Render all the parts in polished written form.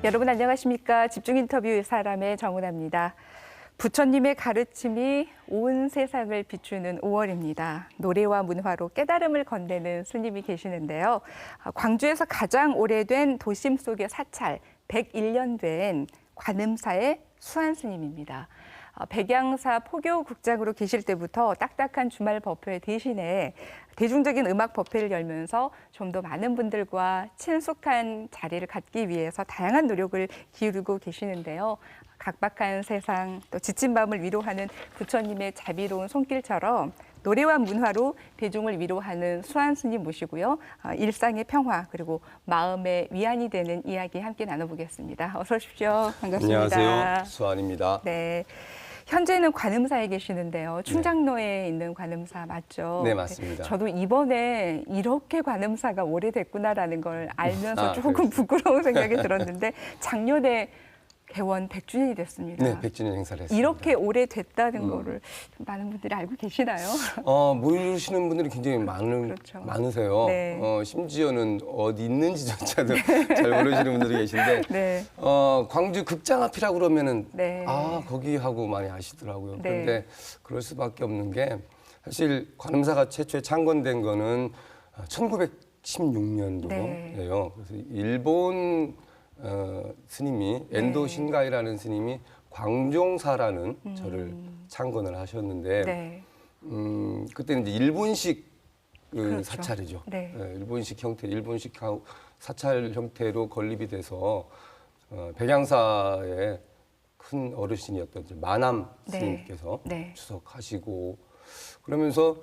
여러분 안녕하십니까? 집중 인터뷰 사람의 정은아입니다. 부처님의 가르침이 온 세상을 비추는 5월입니다. 노래와 문화로 깨달음을 건네는 스님이 계시는데요. 광주에서 가장 오래된 도심 속의 사찰, 101년 된 관음사의 수한 스님입니다. 백양사 포교국장으로 계실 때부터 딱딱한 주말 법회 대신에 대중적인 음악 법회를 열면서 좀 더 많은 분들과 친숙한 자리를 갖기 위해서 다양한 노력을 기울이고 계시는데요. 각박한 세상, 또 지친 마음을 위로하는 부처님의 자비로운 손길처럼 노래와 문화로 대중을 위로하는 수한 스님 모시고요. 일상의 평화 그리고 마음의 위안이 되는 이야기 함께 나눠보겠습니다. 어서 오십시오. 반갑습니다. 안녕하세요. 수한입니다. 네. 현재는 관음사에 계시는데요. 충장로에 있는 관음사 맞죠? 네, 맞습니다. 저도 이번에 이렇게 관음사가 오래됐구나라는 걸 알면서 조금 그렇습니다. 부끄러운 생각이 들었는데 작년에 개원 100주년이 됐습니다. 네, 100주년 행사를 했습니다. 이렇게 오래됐다는 거를 좀 많은 분들이 알고 계시나요? 모르시는 분들이 굉장히 그렇죠. 많으세요. 네. 심지어는 어디 있는지조차도 잘 모르시는 분들이 계신데 네. 광주 극장 앞이라고 그러면은 네. 거기 하고 많이 아시더라고요. 네. 그런데 그럴 수밖에 없는 게 사실 관음사가 최초에 창건된 거는 1916년도예요. 네. 그래서 일본 스님이 엔도 신가이라는 스님이 광종사라는 절을 창건을 하셨는데 네. 그때는 이제 일본식 그렇죠. 사찰이죠. 네. 일본식 형태, 일본식 사찰 형태로 건립이 돼서 백양사의 큰 어르신이었던 이제 마남 네. 스님께서 네. 주석하시고 그러면서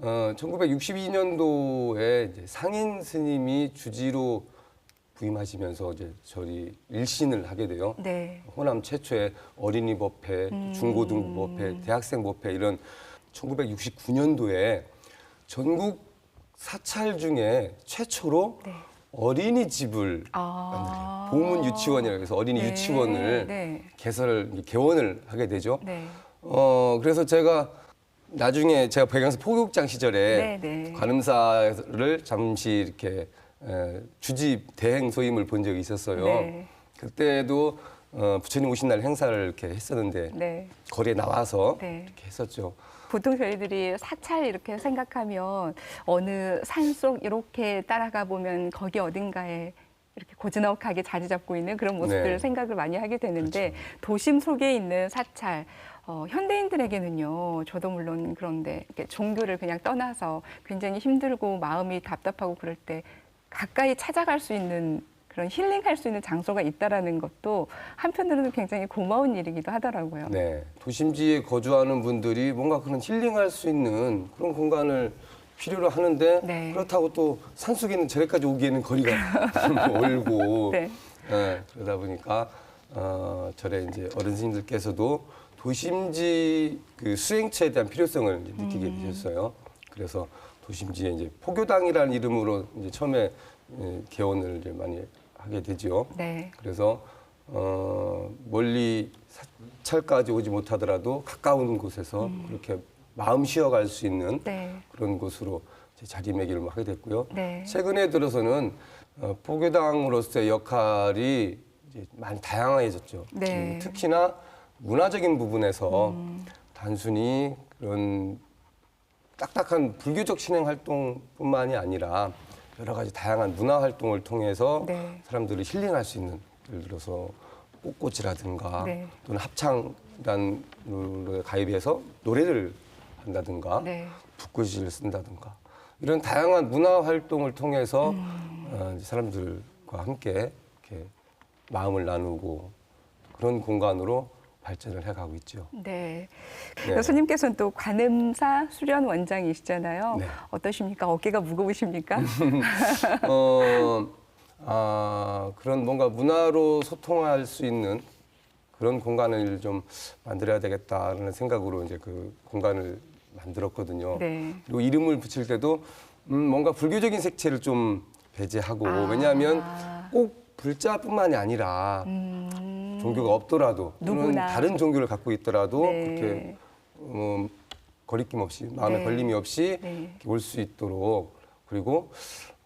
1962년도에 이제 상인 스님이 주지로 부임하시면서 이제 절이 일신을 하게 돼요. 네. 호남 최초의 어린이 법회, 중고등부 법회, 대학생 법회 이런 1969년도에 전국 사찰 중에 최초로 네. 어린이집을 만들어요. 보문 유치원이라고 해서 어린이 네. 유치원을 네. 개원을 하게 되죠. 네. 그래서 제가 나중에 제가 백양사 포교국장 시절에 네, 네. 관음사를 잠시 이렇게 주집 대행 소임을 본 적이 있었어요. 네. 그때도 부처님 오신 날 행사를 이렇게 했었는데 네. 거리에 나와서 네. 이렇게 했었죠. 보통 저희들이 사찰 이렇게 생각하면 어느 산속 이렇게 따라가 보면 거기 어딘가에 이렇게 고즈넉하게 자리 잡고 있는 그런 모습들을 네. 생각을 많이 하게 되는데 그렇죠. 도심 속에 있는 사찰 현대인들에게는요. 저도 물론 그런데 이렇게 종교를 그냥 떠나서 굉장히 힘들고 마음이 답답하고 그럴 때 가까이 찾아갈 수 있는 그런 힐링할 수 있는 장소가 있다라는 것도 한편으로는 굉장히 고마운 일이기도 하더라고요. 네, 도심지에 거주하는 분들이 뭔가 그런 힐링할 수 있는 그런 공간을 필요로 하는데 네. 그렇다고 또 산속에 있는 절에까지 오기에는 거리가 멀고 네. 그러다 보니까 절에 이제 어른스님들께서도 도심지 그 수행처에 대한 필요성을 이제 느끼게 되셨어요. 그래서 도심지에 이제 포교당이라는 이름으로 이제 처음에 개원을 이제 많이 하게 되죠. 네. 그래서 멀리 사찰까지 오지 못하더라도 가까운 곳에서 그렇게 마음 쉬어갈 수 있는 네. 그런 곳으로 이제 자리매김을 하게 됐고요. 네. 최근에 들어서는 포교당으로서의 역할이 이제 많이 다양해졌죠. 네. 특히나 문화적인 부분에서 단순히 그런 딱딱한 불교적 신행 활동뿐만이 아니라 여러 가지 다양한 문화 활동을 통해서 네. 사람들을 힐링할 수 있는, 예를 들어서 꽃꽃이라든가 네. 또는 합창단에 가입해서 노래를 한다든가 네. 붓글씨를 쓴다든가 이런 다양한 문화 활동을 통해서 이제 사람들과 함께 이렇게 마음을 나누고 그런 공간으로 발전을 해가고 있죠. 네. 네. 교수님께서는 또 관음사 수련 원장이시잖아요. 네. 어떠십니까? 어깨가 무거우십니까? 그런 뭔가 문화로 소통할 수 있는 그런 공간을 좀 만들어야 되겠다라는 생각으로 이제 그 공간을 만들었거든요. 네. 그리고 이름을 붙일 때도 뭔가 불교적인 색채를 좀 배제하고 왜냐하면 꼭 불자뿐만이 아니라 종교가 없더라도 또는 누구나. 다른 종교를 갖고 있더라도 네. 그렇게 거리낌 없이 마음에 네. 걸림이 없이 네. 올 수 있도록 그리고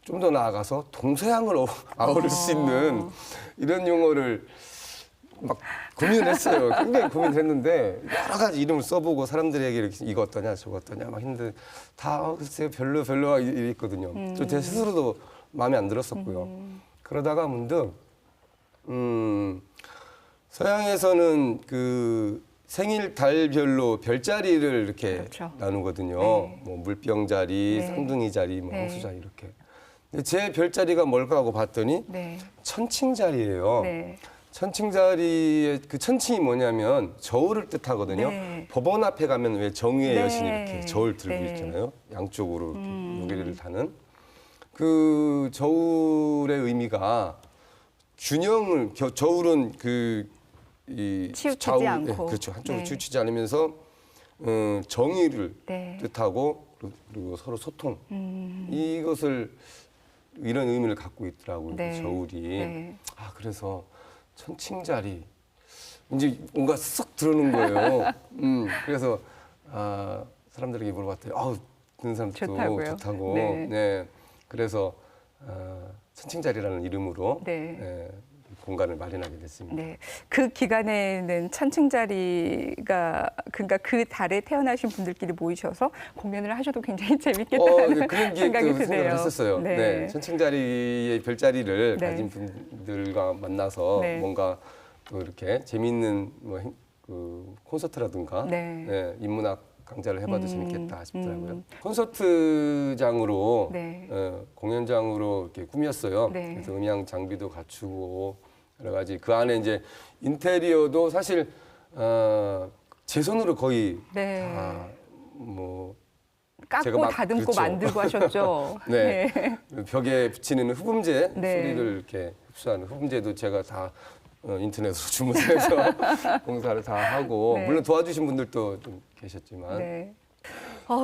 좀 더 나아가서 동서양을 아우를 수 있는 이런 용어를 막 고민을 했어요. 굉장히 고민을 했는데 여러 가지 이름을 써보고 사람들에게 이렇게 이거 어떠냐 저거 어떠냐 막 했는데 다 글쎄요 별로 이랬거든요. 제 스스로도 마음에 안 들었었고요. 그러다가 문득 서양에서는 그 생일 달별로 별자리를 이렇게 그렇죠. 나누거든요. 네. 뭐 물병 자리, 네. 쌍둥이 자리, 뭐 네. 황수 자리 이렇게. 근데 제 별자리가 뭘까 하고 봤더니 네. 천칭 자리예요. 네. 천칭 자리의 그 천칭이 뭐냐면 저울을 뜻하거든요. 네. 법원 앞에 가면 왜 정의의 네. 여신이 이렇게 저울 들고 네. 있잖아요. 양쪽으로 이렇게 무게를 다는 그 저울의 의미가 균형을 저울은 이 치우치지 좌우, 않고. 그렇죠. 한쪽으로 네. 치우치지 않으면서 정의를 네. 뜻하고 그리고 서로 소통 이것을 이런 의미를 갖고 있더라고요. 네. 그 저울이. 네. 그래서 천칭자리 이제 뭔가 쏙 들어오는 거예요. 그래서 사람들에게 물어봤더니 듣는 사람들도 좋다고요? 좋다고. 네. 네. 그래서 천칭자리라는 이름으로 네. 네, 공간을 마련하게 됐습니다. 네, 그 기간에는 천칭자리가 그러니까 그 달에 태어나신 분들끼리 모이셔서 공연을 하셔도 굉장히 재밌겠다는 그런 생각이 생각을 드네요. 했었어요. 네. 네. 천칭자리의 별자리를 네. 가진 분들과 만나서 네. 뭔가 또 이렇게 재미있는 그 콘서트라든가 네. 인문학 강좌를 해봐도 재밌겠다 싶더라고요. 콘서트장으로 네. 공연장으로 이렇게 꾸몄어요. 네. 그래서 음향 장비도 갖추고 여러 가지 그 안에 이제 인테리어도 사실 제 손으로 거의 네. 다 뭐 깎고 다듬고 그렇죠. 만들고 하셨죠. 네. 벽에 붙이는 흡음재 네. 소리를 이렇게 흡수하는 흡음재도 제가 다 인터넷으로 주문해서 공사를 다 하고 네. 물론 도와주신 분들도 좀 계셨지만 네.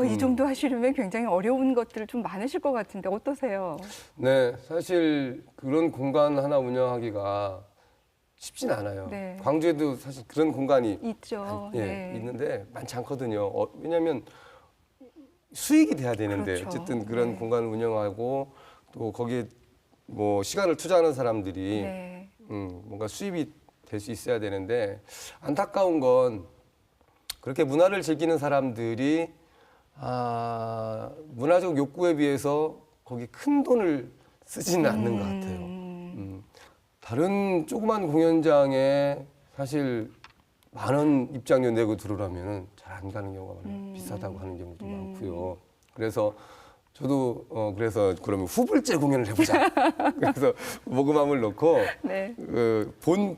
이 정도 하시려면 굉장히 어려운 것들 좀 많으실 것 같은데 어떠세요? 네, 사실 그런 공간 하나 운영하기가 쉽진 않아요. 네. 광주에도 사실 그런 공간이 있죠. 네. 있는데 많지 않거든요. 왜냐하면 수익이 돼야 되는데 그렇죠. 어쨌든 그런 네. 공간을 운영하고 또 거기에 뭐 시간을 투자하는 사람들이 네. 뭔가 수입이 될 수 있어야 되는데 안타까운 건 그렇게 문화를 즐기는 사람들이 문화적 욕구에 비해서 거기 큰 돈을 쓰지는 않는 것 같아요. 다른 조그만 공연장에 사실 만 원 입장료 내고 들어오려면 잘 안 가는 경우가 많아요. 비싸다고 하는 경우도 많고요. 그래서 저도 그래서 그러면 후불제 공연을 해보자. 그래서 모금함을 넣고 네.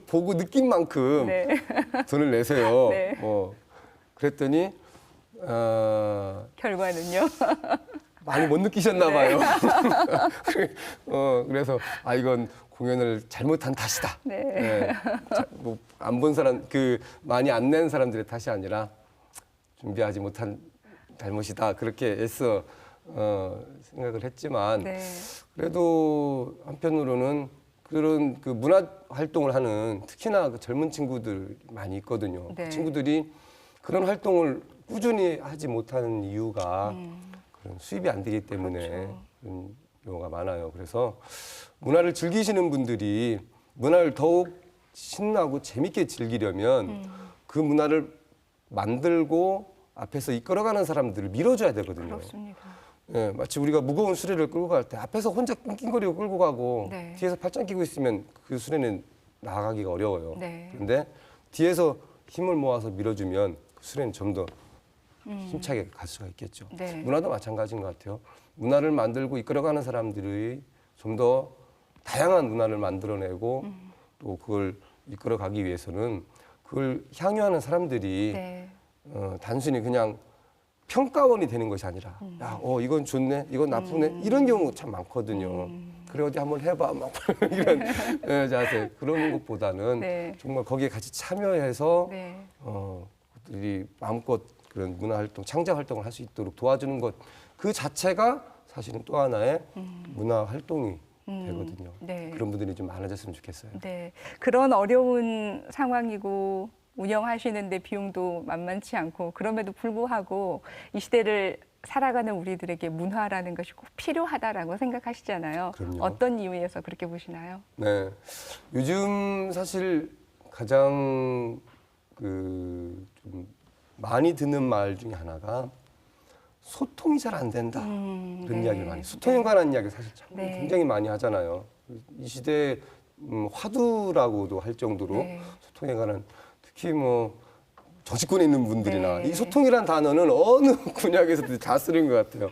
보고 느낀 만큼 네. 돈을 내세요. 네. 그랬더니 결과는요? 많이 못 느끼셨나 봐요. 그래서 이건 공연을 잘못한 탓이다. 네. 안 본 사람 많이 안 낸 사람들의 탓이 아니라 준비하지 못한 잘못이다. 그렇게 애써 생각을 했지만 네. 그래도 한편으로는 그런 그 문화 활동을 하는 특히나 그 젊은 친구들 많이 있거든요. 네. 그 친구들이 그런 활동을 꾸준히 하지 못하는 이유가 그런 수입이 안 되기 때문에 그렇죠. 그런 경우가 많아요. 그래서 문화를 즐기시는 분들이 문화를 더욱 신나고 재밌게 즐기려면 그 문화를 만들고 앞에서 이끌어가는 사람들을 밀어줘야 되거든요. 그렇습니다. 예, 마치 우리가 무거운 수레를 끌고 갈 때 앞에서 혼자 낑낑거리고 끌고 가고 네. 뒤에서 팔짱 끼고 있으면 그 수레는 나가기가 어려워요. 네. 그런데 뒤에서 힘을 모아서 밀어주면 그 수레는 좀 더 힘차게 갈 수가 있겠죠. 네. 문화도 마찬가지인 것 같아요. 문화를 만들고 이끌어가는 사람들이 좀 더 다양한 문화를 만들어내고 또 그걸 이끌어가기 위해서는 그걸 향유하는 사람들이 네. 단순히 그냥 평가원이 되는 것이 아니라 이건 좋네, 이건 나쁘네 이런 경우 참 많거든요. 그래 어디 한번 해봐 막 이런 자세 그런 것보다는 네. 정말 거기에 같이 참여해서 네. 그들이 마음껏 그런 문화 활동, 창작 활동을 할 수 있도록 도와주는 것 그 자체가 사실은 또 하나의 문화 활동이 되거든요. 네. 그런 분들이 좀 많아졌으면 좋겠어요. 네. 그런 어려운 상황이고 운영하시는데 비용도 만만치 않고 그럼에도 불구하고 이 시대를 살아가는 우리들에게 문화라는 것이 꼭 필요하다라고 생각하시잖아요. 그럼요. 어떤 이유에서 그렇게 보시나요? 네. 요즘 사실 가장 좀 많이 듣는 말 중에 하나가 소통이 잘 안 된다. 그런 네. 이야기를 많이. 소통에 관한 이야기 사실 참 네. 굉장히 많이 하잖아요. 이 시대 화두라고도 할 정도로 네. 소통에 관한 특히 뭐 정치권에 있는 분들이나 네. 이 소통이란 단어는 어느 분야에서도 다 쓰는 것 같아요.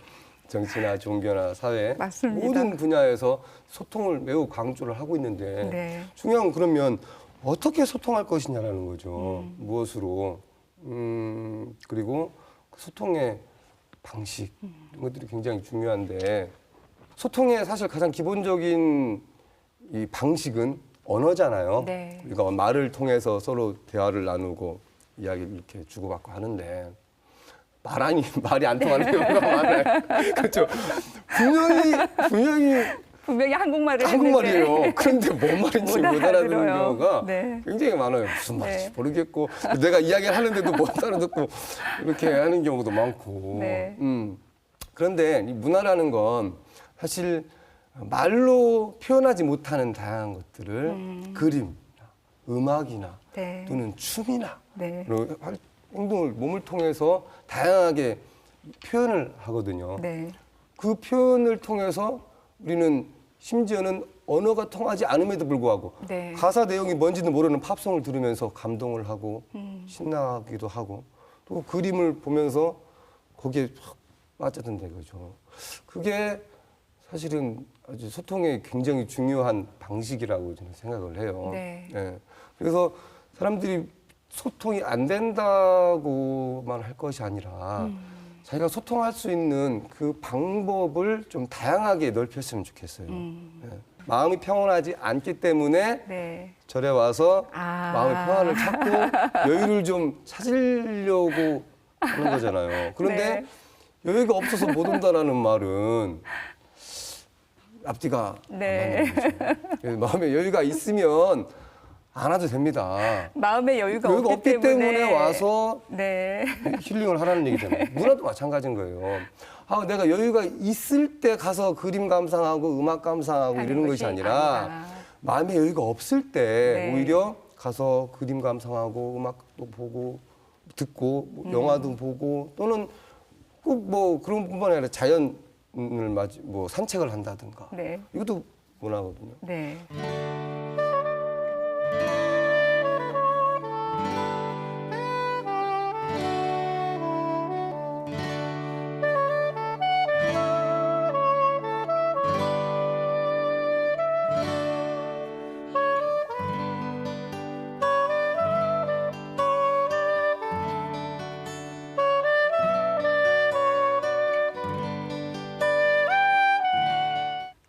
정치나 종교나 사회 맞습니다. 모든 분야에서 소통을 매우 강조를 하고 있는데 네. 중요한 건 그러면 어떻게 소통할 것이냐라는 거죠. 무엇으로 그리고 그 소통의 방식 이런 것들이 굉장히 중요한데 소통의 사실 가장 기본적인 이 방식은 언어잖아요. 네. 우리가 말을 통해서 서로 대화를 나누고 이야기를 이렇게 주고받고 하는데 말이 안 통하는 경우가 많아요. 그렇죠. 분명히 한국말을 한국말이에요. 했는데 그런데 뭔 말인지 못 못 알아듣는 알아들어요. 경우가 네. 굉장히 많아요. 무슨 말인지 네. 모르겠고 내가 이야기를 하는데도 못 알아듣고 이렇게 하는 경우도 많고. 네. 그런데 이 문화라는 건 사실 말로 표현하지 못하는 다양한 것들을 그림이나 음악이나 네. 또는 춤이나 네. 그리고 행동을 몸을 통해서 다양하게 표현을 하거든요. 네. 그 표현을 통해서 우리는 심지어는 언어가 통하지 않음에도 불구하고 네. 가사 내용이 뭔지도 모르는 팝송을 들으면서 감동을 하고 신나기도 하고 또 그림을 보면서 거기에 확 빠져든다 이거죠. 그게 사실은 아주 소통에 굉장히 중요한 방식이라고 저는 생각을 해요. 네. 예. 그래서 사람들이 소통이 안 된다고만 할 것이 아니라 자기가 소통할 수 있는 그 방법을 좀 다양하게 넓혔으면 좋겠어요. 예. 마음이 평온하지 않기 때문에 네. 절에 와서 아. 마음의 평안을 찾고 여유를 좀 찾으려고 하는 거잖아요. 그런데 네. 여유가 없어서 못 온다라는 말은 앞뒤가 네. 안 맞는 거죠. 마음에 여유가 있으면 안 와도 됩니다. 마음의 여유가 여유가 없기 없기 때문에 와서 네. 힐링을 하라는 얘기잖아요. 문화도 마찬가지인 거예요. 내가 여유가 있을 때 가서 그림 감상하고 음악 감상하고 하는 이러는 것이 아니라 마음의 여유가 없을 때 네. 오히려 가서 그림 감상하고 음악도 보고 듣고 뭐 영화도 보고 또는 꼭 뭐 그런 뿐만 아니라 자연을 뭐 산책을 한다든가 네. 이것도 문화거든요. 네.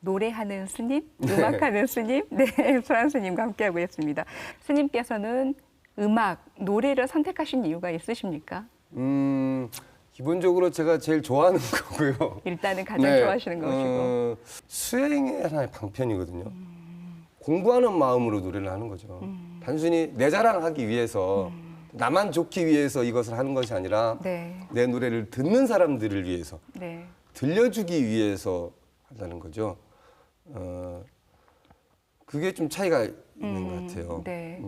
노래하는 스님, 음악하는 스님, 네, 수란 스님과 함께하고 있습니다. 스님께서는 음악, 노래를 선택하신 이유가 있으십니까? 기본적으로 제가 제일 좋아하는 거고요. 일단은 가장 네, 좋아하시는 것이고. 수행의 하나의 방편이거든요. 공부하는 마음으로 노래를 하는 거죠. 단순히 내 자랑하기 위해서 나만 좋기 위해서 이것을 하는 것이 아니라 네, 내 노래를 듣는 사람들을 위해서 네, 들려주기 위해서 한다는 거죠. 그게 좀 차이가 있는 것 같아요. 네.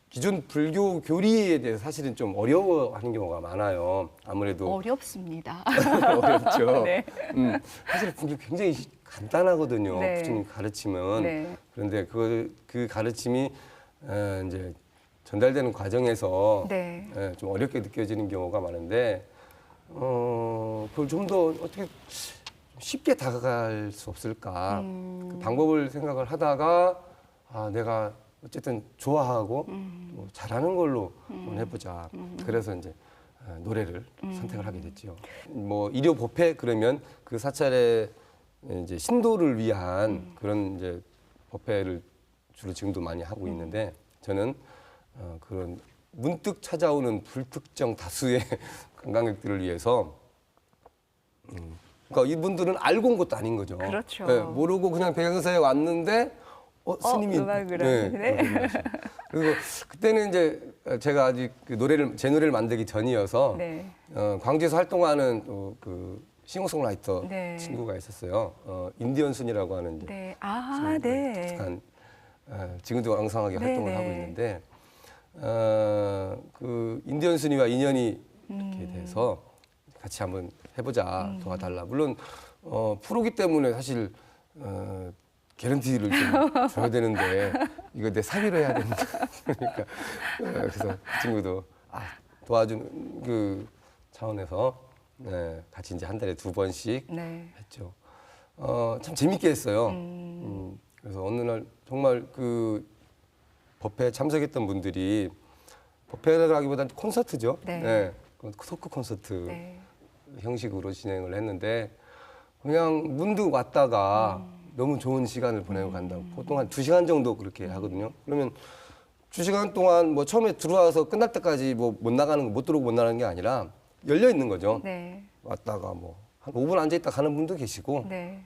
기존 불교 교리에 대해서 사실은 좀 어려워하는 경우가 많아요. 아무래도 어렵습니다. 어렵죠. 네. 사실 불교 굉장히 간단하거든요. 네. 부처님 가르침은. 네. 그런데 그 가르침이 이제 전달되는 과정에서 네. 좀 어렵게 느껴지는 경우가 많은데 그걸 좀 더 어떻게 쉽게 다가갈 수 없을까 그 방법을 생각을 하다가 내가 어쨌든 좋아하고 또 잘하는 걸로 한번 해보자. 그래서 이제 노래를 선택을 하게 됐죠. 뭐 일요 법회 그러면 그 사찰의 이제 신도를 위한 그런 이제 법회를 주로 지금도 많이 하고 있는데 저는 그런 문득 찾아오는 불특정 다수의 관광객들을 위해서 그러니까 이분들은 알고 온 것도 아닌 거죠. 그렇죠. 네, 모르고 그냥 백양사에 왔는데 스님이 음악을 하시네. 그리고 그때는 이제 제가 아직 제 노래를 만들기 전이어서 네. 광주에서 활동하는 그 싱어송라이터 네. 친구가 있었어요. 인디언 순이라고 하는 이제 네. 아, 네. 약간 지금도 엉성하게 네, 활동을 네. 하고 있는데 그 인디언 순이와 인연이 이렇게 돼서 같이 한번 해보자 도와달라. 물론 프로기 때문에 사실 개런티를 좀 줘야 되는데 이거 내 사비로 해야 된다. 그러니까 그래서 그 친구도 도와주는 그 차원에서 같이 이제 한 달에 2번씩 네. 했죠. 참 재밌게 했어요. 그래서 어느 날 정말 그 법회에 참석했던 분들이 법회라기보다는 콘서트죠. 네. 토크 콘서트 네. 형식으로 진행을 했는데 그냥 문득 왔다가 너무 좋은 시간을 보내고 간다고. 보통 한 2시간 정도 그렇게 하거든요. 그러면 2시간 동안 뭐 처음에 들어와서 끝날 때까지 뭐 못 나가는 거, 못 들어오고 못 나가는 게 아니라 열려 있는 거죠. 네. 왔다가 뭐 한 5분 앉아 있다 가는 분도 계시고 네.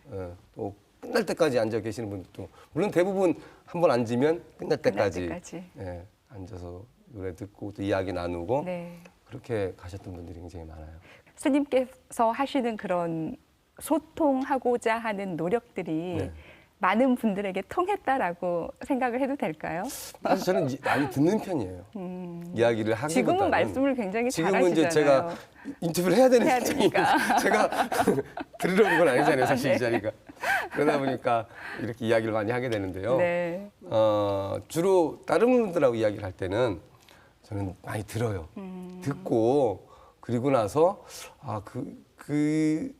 또 끝날 때까지 앉아 계시는 분도 물론 대부분 한 번 앉으면 끝날 때까지, 때까지. 앉아서 노래 듣고 또 이야기 나누고 네. 그렇게 가셨던 분들이 굉장히 많아요. 스님께서 하시는 그런 소통하고자 하는 노력들이 네. 많은 분들에게 통했다라고 생각을 해도 될까요? 사실 저는 많이 듣는 편이에요. 이야기를 하기보다는 지금은 말씀을 굉장히 지금은 이제 잘하시잖아요. 제가 인터뷰를 해야 되는 해야 입장이니까 되니까. 제가 들으러 온 건 아니잖아요, 사실 네. 이 자리가. 그러다 보니까 이렇게 이야기를 많이 하게 되는데요. 네. 주로 다른 분들하고 이야기를 할 때는 저는 많이 들어요. 듣고 그리고 나서 그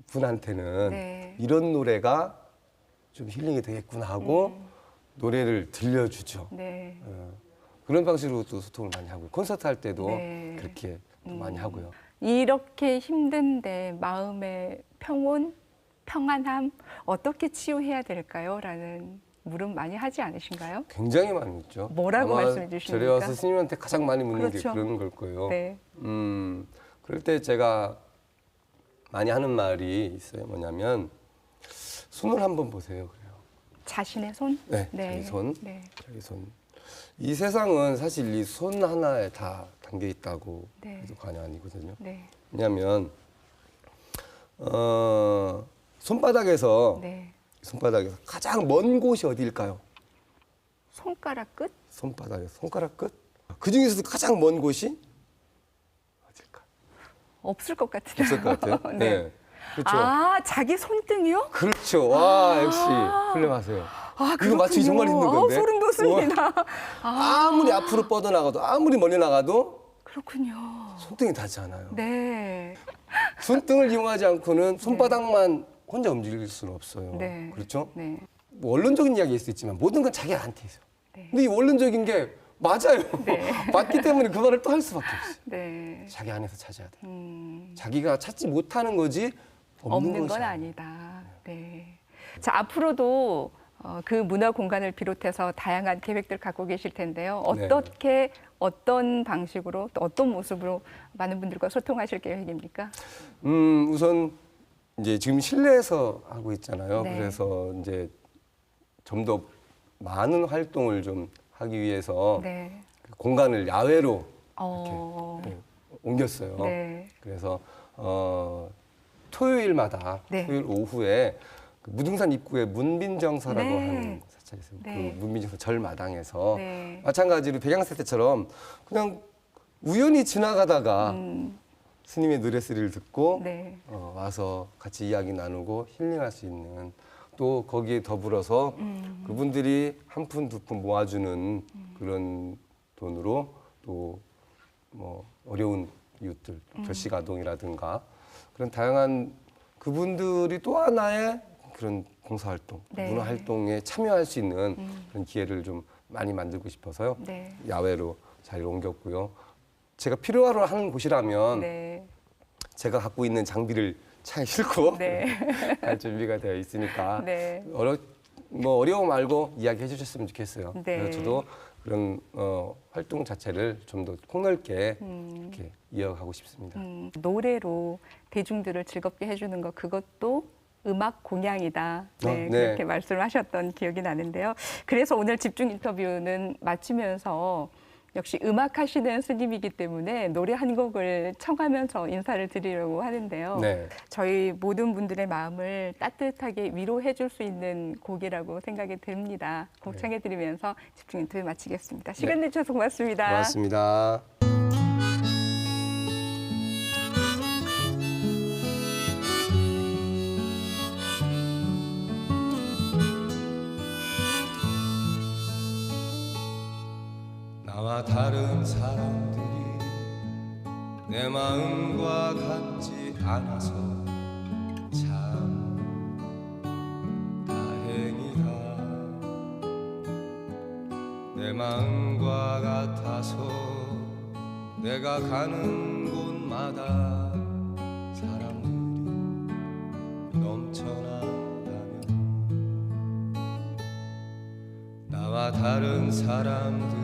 분한테는 네. 이런 노래가 좀 힐링이 되겠구나 하고 노래를 들려주죠. 네. 그런 방식으로 또 소통을 많이 하고요. 콘서트 할 때도 네. 그렇게 또 많이 하고요. 이렇게 힘든데 마음의 평온, 평안함 어떻게 치유해야 될까요? 라는 물음 많이 하지 않으신가요? 굉장히 많이 있죠. 뭐라고 아마 말씀해 주십니까? 절에 와서 스님한테 가장 많이 묻는 그렇죠. 게 그런 걸 거예요. 네. 그럴 때 제가 많이 하는 말이 있어요. 뭐냐면 손을 한번 보세요. 그래요. 자신의 손? 네, 자기 손. 네. 자기 손. 이 세상은 사실 이 손 하나에 다 담겨 있다고 네. 해도 과언이 아니거든요. 네. 왜냐하면 손바닥에서 네. 가장 먼 곳이 어디일까요? 손가락 끝? 손바닥에서 손가락 끝. 그 중에서도 가장 먼 곳이 어딜까? 없을 것 같은데. 없을 것 같아요. 네. 그렇죠. 아, 자기 손등이요? 그렇죠. 와, 역시 훌륭하세요. 이거 맞추기 정말 힘든 건데. 소름 돋습니다. 아무리 앞으로 뻗어나가도 아무리 멀리 나가도 그렇군요. 손등이 닿지 않아요. 네. 손등을 이용하지 않고는 손바닥만 혼자 움직일 수는 없어요. 네. 그렇죠? 네. 뭐 원론적인 이야기일 수 있지만 모든 건 자기한테 있어요. 네. 근데 이 원론적인 게 맞아요. 네. 맞기 때문에 그 말을 또 할 수밖에 없어요. 네. 자기 안에서 찾아야 돼요. 자기가 찾지 못하는 거지 없는 것이 건 아니에요. 아니다. 네. 자, 앞으로도 그 문화 공간을 비롯해서 다양한 계획들 갖고 계실 텐데요. 어떻게 어떤 방식으로 또 어떤 모습으로 많은 분들과 소통하실 계획입니까? 우선 이제 지금 실내에서 하고 있잖아요. 네. 그래서 이제 좀 더 많은 활동을 좀 하기 위해서 네. 그 공간을 야외로 어. 이렇게 옮겼어요. 네. 그래서 토요일마다 네. 토요일 오후에 그 무등산 입구에 문빈정서라고 네. 하는 사찰이 있습니다. 네. 그 문빈정서 절마당에서 네. 마찬가지로 백양세 때처럼 그냥 우연히 지나가다가 스님의 노래소리를 듣고 네. 와서 같이 이야기 나누고 힐링할 수 있는 또 거기에 더불어서 그분들이 한 푼 두 푼 모아주는 그런 돈으로 또 뭐 어려운 이웃들 결식아동이라든가 그런 다양한 그분들이 또 하나의 그런 봉사활동, 네. 문화활동에 참여할 수 있는 그런 기회를 좀 많이 만들고 싶어서요. 네. 야외로 자리를 옮겼고요. 제가 필요하러 하는 곳이라면 네. 제가 갖고 있는 장비를 차에 싣고 네. 갈 준비가 되어 있으니까 네. 어려움 말고 이야기해 주셨으면 좋겠어요. 네. 그래서 저도 그런 활동 자체를 좀 더 폭넓게 이렇게 이어가고 싶습니다. 노래로 대중들을 즐겁게 해주는 것 그것도 음악 공양이다. 네, 네. 그렇게 말씀하셨던 기억이 나는데요. 그래서 오늘 집중 인터뷰는 마치면서 역시 음악 하시는 스님이기 때문에 노래 한 곡을 청하면서 인사를 드리려고 하는데요. 네. 저희 모든 분들의 마음을 따뜻하게 위로해 줄 수 있는 곡이라고 생각이 듭니다. 곡 청해 드리면서 집중 인터뷰 마치겠습니다. 시간 내주셔서 고맙습니다. 고맙습니다. 나와 다른 사람들이 내 마음과 같지 않아서 참 다행이다. 내 마음과 같아서 내가 가는 곳마다 사람들이 넘쳐난다면 나와 다른 사람들이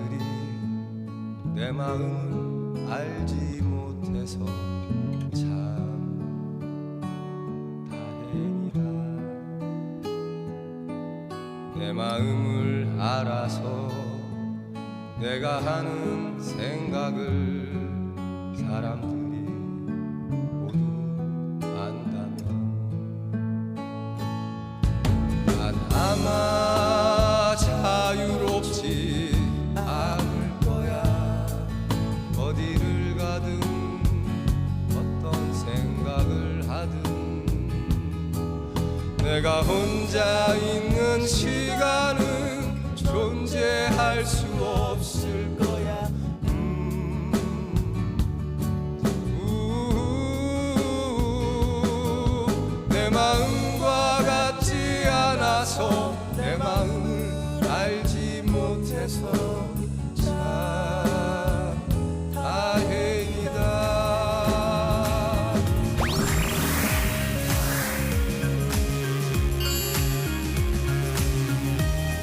내 마음을 알지 못해서 참 다행이다. 내 마음을 알아서 내가 하는 생각을 사람들이 모두 안다면 난 아마 자유롭지 않을 거야. 어디를 가든 어떤 생각을 하든 내가 혼자 있는 시간은 존재할 수 없을 거야. 내 마음과 같지 않아서 내 마음을 알지 못해서